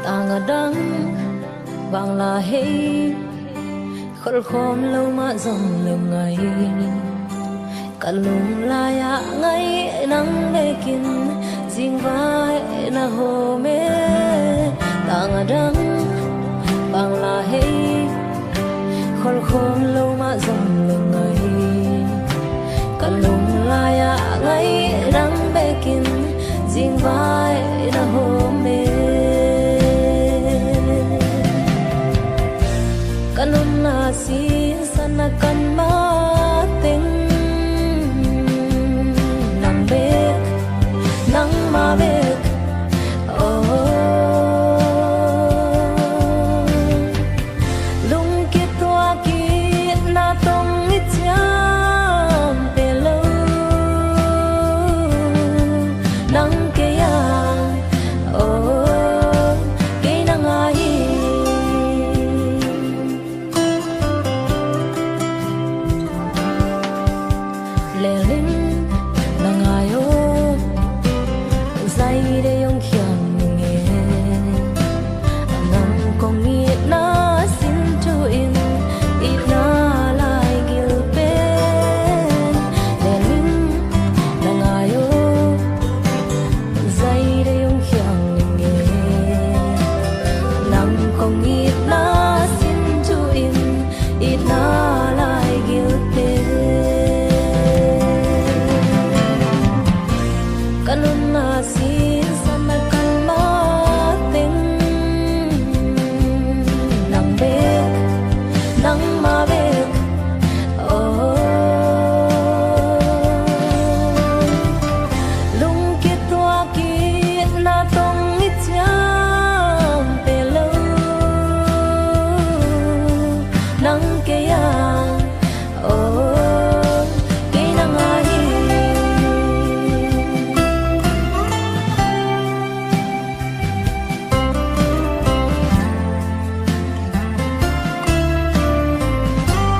tanga dang bang la hey khol khom lo ma zong lem ngai kalum la ya ngai nang lekin jing vai na ho me tanga dang bang la hey khol khom lo ma zong lem ngai kalum la ya ngai nang lekin jing vai na ho me kanun na si sana kan